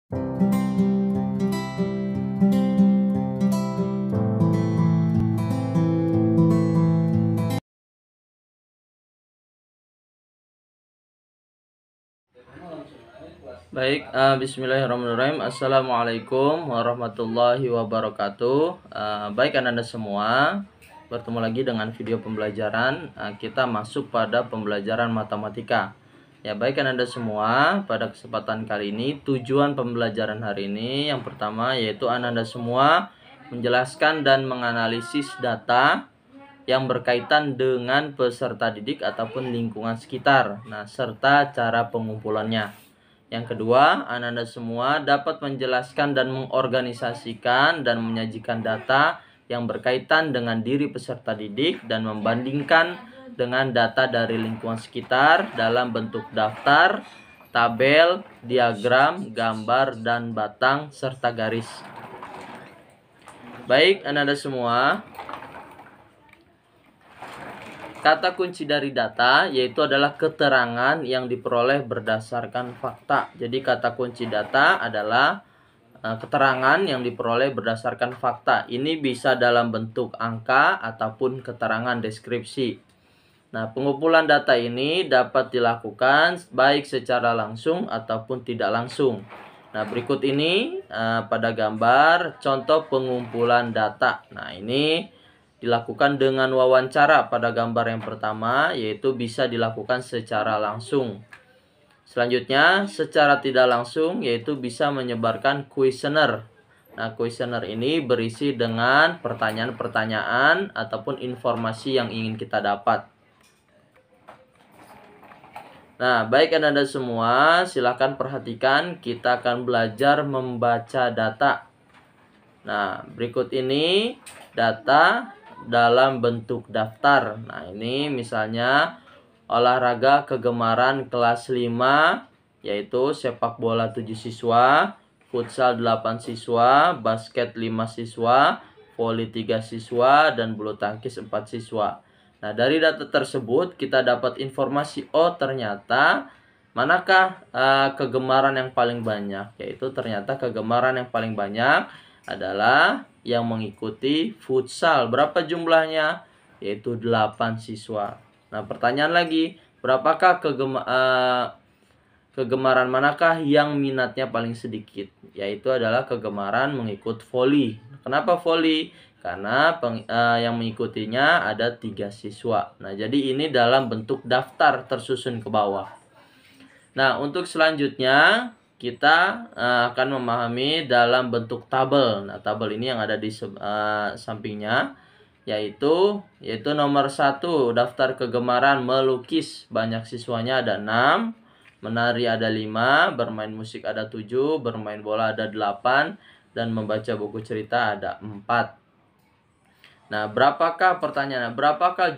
Baik, bismillahirrahmanirrahim. Assalamualaikum warahmatullahi wabarakatuh. Baik anak-anak semua, bertemu lagi dengan video pembelajaran. Kita masuk pada pembelajaran matematika. Ya, baik anak-anak semua, pada kesempatan kali ini tujuan pembelajaran hari ini yang pertama yaitu anak-anak semua menjelaskan dan menganalisis data yang berkaitan dengan peserta didik ataupun lingkungan sekitar. Nah, serta cara pengumpulannya. Yang kedua, anak-anak semua dapat menjelaskan dan mengorganisasikan dan menyajikan data yang berkaitan dengan diri peserta didik dan membandingkan dengan data dari lingkungan sekitar dalam bentuk daftar, tabel, diagram, gambar, dan batang serta garis. Baik, anak-anak semua, kata kunci dari data yaitu adalah keterangan yang diperoleh berdasarkan fakta. Jadi kata kunci data adalah keterangan yang diperoleh berdasarkan fakta. Ini bisa dalam bentuk angka ataupun keterangan deskripsi. Nah, pengumpulan data ini dapat dilakukan baik secara langsung ataupun tidak langsung. Nah, berikut ini pada gambar contoh pengumpulan data. Nah, ini dilakukan dengan wawancara pada gambar yang pertama, yaitu bisa dilakukan secara langsung. Selanjutnya, secara tidak langsung, yaitu bisa menyebarkan kuesioner. Nah, kuesioner ini berisi dengan pertanyaan-pertanyaan ataupun informasi yang ingin kita dapat. Nah, baik anak-anak semua, silakan perhatikan, kita akan belajar membaca data. Nah, berikut ini data dalam bentuk daftar. Nah, ini misalnya olahraga kegemaran kelas 5 yaitu sepak bola 7 siswa, futsal 8 siswa, basket 5 siswa, voli 3 siswa, dan bulu tangkis 4 siswa. Nah, dari data tersebut kita dapat informasi, oh ternyata manakah kegemaran yang paling banyak, yaitu ternyata kegemaran yang paling banyak adalah yang mengikuti futsal. Berapa jumlahnya? Yaitu 8 siswa. Nah, pertanyaan lagi, berapakah kegemaran manakah yang minatnya paling sedikit? Yaitu adalah kegemaran mengikut voli. Kenapa voli? Karena yang mengikutinya ada 3 siswa. Nah, jadi ini dalam bentuk daftar tersusun ke bawah. Nah, untuk selanjutnya kita akan memahami dalam bentuk tabel. Nah, tabel ini yang ada di sampingnya yaitu nomor 1 daftar kegemaran melukis. Banyak siswanya ada 6, menari ada 5, bermain musik ada 7, bermain bola ada 8, dan membaca buku cerita ada 4. Nah, berapakah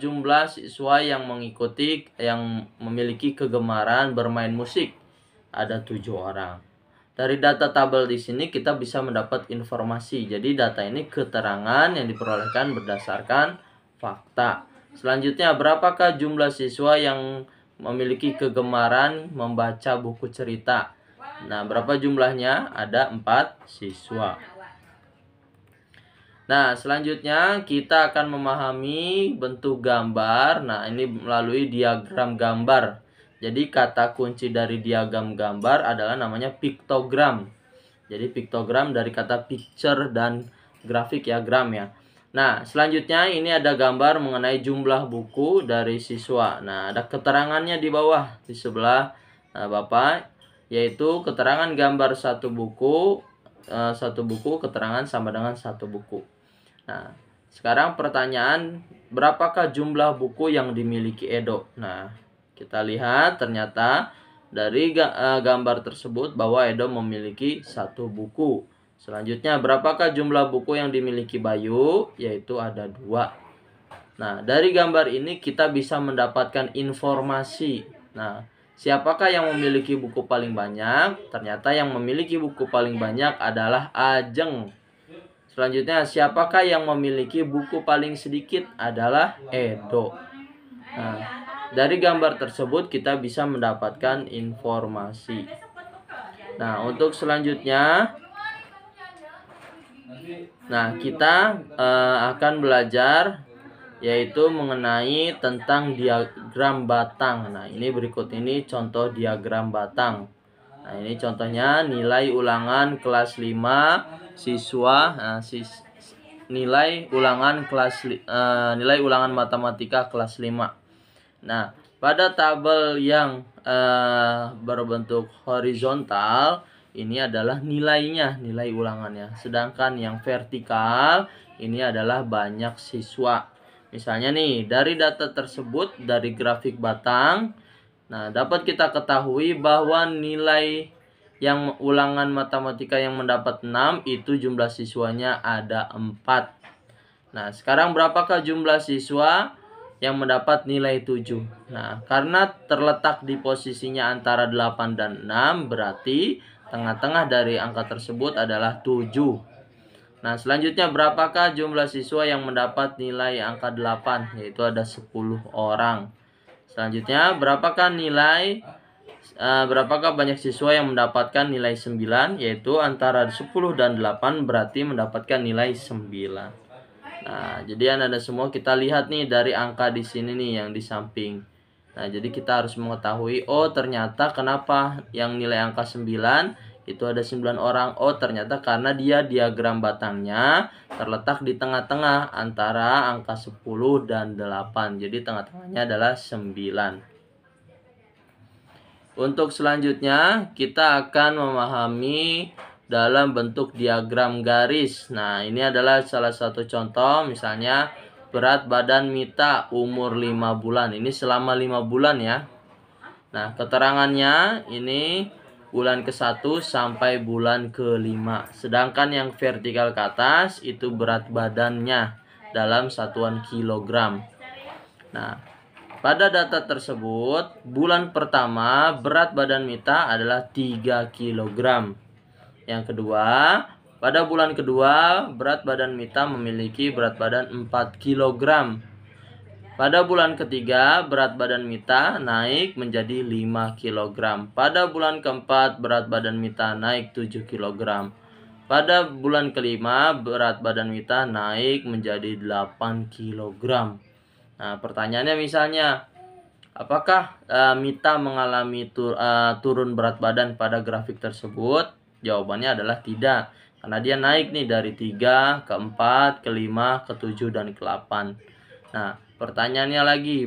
jumlah siswa yang memiliki kegemaran bermain musik? Ada 7 orang. Dari data tabel di sini kita bisa mendapat informasi. Jadi data ini keterangan yang diperolehkan berdasarkan fakta. Selanjutnya, berapakah jumlah siswa yang memiliki kegemaran membaca buku cerita? Nah, berapa jumlahnya? Ada 4 siswa. Nah, selanjutnya kita akan memahami bentuk gambar. Nah, ini melalui diagram gambar. Jadi kata kunci dari diagram gambar adalah namanya piktogram. Jadi piktogram dari kata picture dan grafik ya, gram ya. Nah, selanjutnya ini ada gambar mengenai jumlah buku dari siswa. Nah, ada keterangannya di bawah di sebelah Bapak, yaitu keterangan gambar satu buku keterangan sama dengan satu buku. Nah, sekarang pertanyaan, berapakah jumlah buku yang dimiliki Edo? Nah, kita lihat ternyata dari gambar tersebut bahwa Edo memiliki 1 buku. Selanjutnya, berapakah jumlah buku yang dimiliki Bayu? Yaitu ada 2. Nah, dari gambar ini kita bisa mendapatkan informasi. Nah, siapakah yang memiliki buku paling banyak? Ternyata yang memiliki buku paling banyak adalah Ajeng. Selanjutnya, siapakah yang memiliki buku paling sedikit? Adalah Edo. Nah, dari gambar tersebut kita bisa mendapatkan informasi. Nah, untuk selanjutnya, kita akan belajar yaitu mengenai tentang diagram batang. Nah, ini berikut ini contoh diagram batang. Nah, ini contohnya nilai ulangan kelas 5 siswa nilai ulangan nilai ulangan matematika kelas 5. Nah, pada tabel yang berbentuk horizontal ini adalah nilainya, nilai ulangannya. Sedangkan yang vertikal ini adalah banyak siswa. Misalnya nih, dari data tersebut, dari grafik batang, nah dapat kita ketahui bahwa nilai yang ulangan matematika yang mendapat 6 itu jumlah siswanya ada 4. Nah, sekarang berapakah jumlah siswa yang mendapat nilai 7? Nah, karena terletak di posisinya antara 8 dan 6, berarti tengah-tengah dari angka tersebut adalah 7. Nah, selanjutnya berapakah jumlah siswa yang mendapat nilai angka 8? Yaitu ada 10 orang. Selanjutnya, berapakah banyak siswa yang mendapatkan nilai 9? Yaitu antara 10 dan 8 berarti mendapatkan nilai 9. Nah, jadi Anda semua kita lihat nih dari angka di sini nih yang di samping. Nah, jadi kita harus mengetahui, oh ternyata kenapa yang nilai angka 9 itu ada 9 orang. Oh, ternyata karena dia diagram batangnya terletak di tengah-tengah antara angka 10 dan 8. Jadi tengah-tengahnya adalah 9. Untuk selanjutnya kita akan memahami dalam bentuk diagram garis. Nah, ini adalah salah satu contoh, misalnya berat badan Mita umur 5 bulan. Ini selama 5 bulan ya. Nah, keterangannya ini bulan ke-1 sampai bulan ke-5. Sedangkan yang vertikal ke atas itu berat badannya dalam satuan kilogram. Nah, pada data tersebut, bulan pertama berat badan Mita adalah 3 kg. Yang kedua, pada bulan kedua berat badan Mita memiliki berat badan 4 kg. Pada bulan ketiga, berat badan Mita naik menjadi 5 kg. Pada bulan keempat, berat badan Mita naik 7 kg. Pada bulan kelima, berat badan Mita naik menjadi 8 kg. Nah, pertanyaannya misalnya, apakah Mita mengalami turun berat badan pada grafik tersebut? Jawabannya adalah tidak. Karena dia naik nih dari 3 ke 4, ke 5, ke 7, dan ke 8. Nah, pertanyaannya lagi,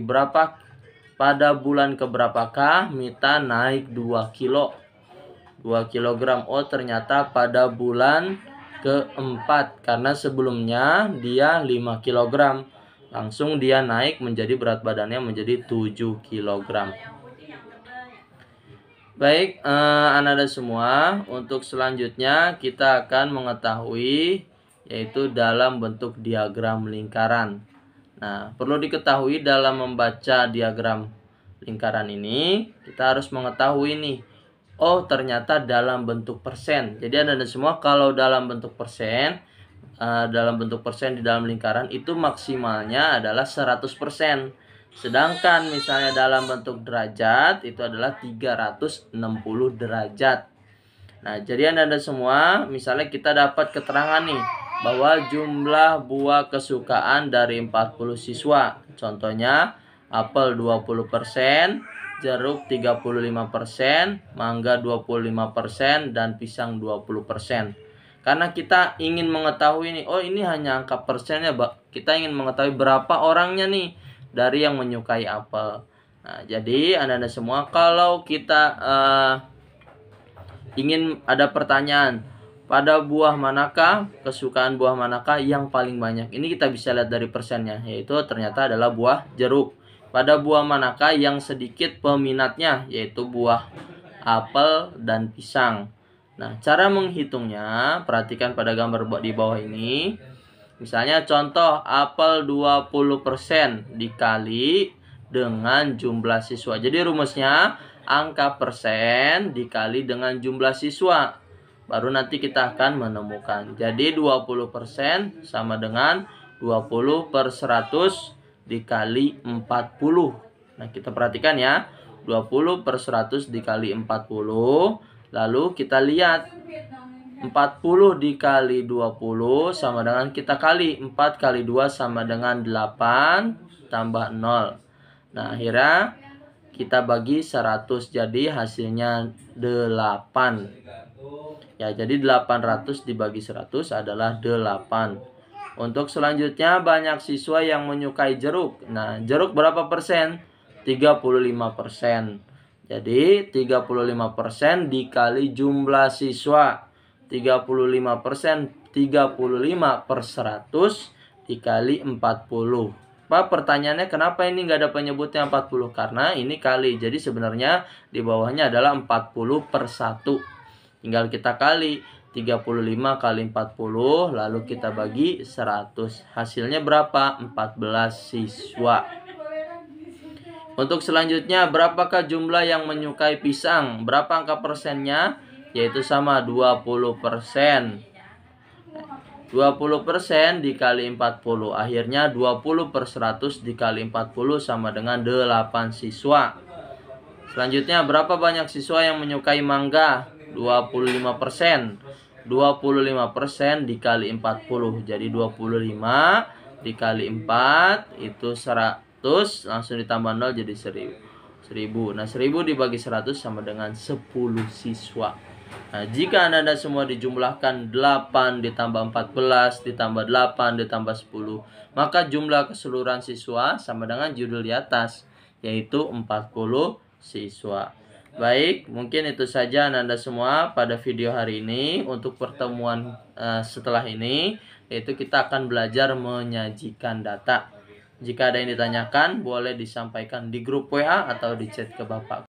pada bulan keberapakah Mita naik 2 kilo? 2 kg. Oh, ternyata pada bulan keempat. Karena sebelumnya dia 5 kg. Langsung dia naik menjadi berat badannya menjadi 7 kg. Baik, anak-anak semua, untuk selanjutnya kita akan mengetahui yaitu dalam bentuk diagram lingkaran. Nah, perlu diketahui dalam membaca diagram lingkaran ini, kita harus mengetahui nih, oh ternyata dalam bentuk persen. Jadi anak-anak semua, kalau dalam bentuk persen, di dalam lingkaran itu maksimalnya adalah 100%. Sedangkan misalnya dalam bentuk derajat itu adalah 360 derajat. Nah, jadi Anda semua, misalnya kita dapat keterangan nih bahwa jumlah buah kesukaan dari 40 siswa. Contohnya apel 20%, jeruk 35%, mangga 25%, dan pisang 20%. Karena kita ingin mengetahui nih, oh ini hanya angka persennya, kita ingin mengetahui berapa orangnya nih dari yang menyukai apel. Nah, jadi Anda semua, kalau kita ingin ada pertanyaan, pada buah manakah, kesukaan buah manakah yang paling banyak? Ini kita bisa lihat dari persennya, yaitu ternyata adalah buah jeruk. Pada buah manakah yang sedikit peminatnya, yaitu buah apel dan pisang. Nah, cara menghitungnya, perhatikan pada gambar di bawah ini. Misalnya contoh apel 20% dikali dengan jumlah siswa. Jadi rumusnya angka persen dikali dengan jumlah siswa. Baru nanti kita akan menemukan. Jadi 20% sama dengan 20/100 dikali 40. Nah, kita perhatikan ya. 20/100 dikali 40 Lalu kita lihat 40 dikali 20 sama dengan kita kali 4 kali 2 sama dengan 8 tambah 0. Nah, akhirnya kita bagi 100, jadi hasilnya 8. Ya, jadi 800 dibagi 100 adalah 8. Untuk selanjutnya, banyak siswa yang menyukai jeruk. Nah, jeruk berapa persen? 35%. Jadi 35% dikali jumlah siswa. 35%, 35 per 100 dikali 40. Pak, pertanyaannya kenapa ini nggak ada penyebutnya 40? Karena ini kali, jadi sebenarnya di bawahnya adalah 40 per 1. Tinggal kita kali 35 kali 40, lalu kita bagi 100. Hasilnya berapa? 14 siswa. Untuk selanjutnya, berapakah jumlah yang menyukai pisang? Berapa angka persennya? Yaitu sama 20%. 20% dikali 40. Akhirnya 20 per 100 dikali 40 sama dengan 8 siswa. Selanjutnya, berapa banyak siswa yang menyukai mangga? 25%. 25% dikali 40. Jadi 25 dikali 4 itu 100, langsung ditambah 0 jadi 1000. Nah, 1000 dibagi 100 sama dengan 10 siswa. Nah, jika Anda semua dijumlahkan 8 ditambah 14 ditambah 8 ditambah 10, maka jumlah keseluruhan siswa sama dengan judul di atas, yaitu 40 siswa. Baik, mungkin itu saja Anda semua pada video hari ini. Untuk pertemuan setelah ini, yaitu kita akan belajar menyajikan data. Jika ada yang ditanyakan, boleh disampaikan di grup WA atau di chat ke Bapak.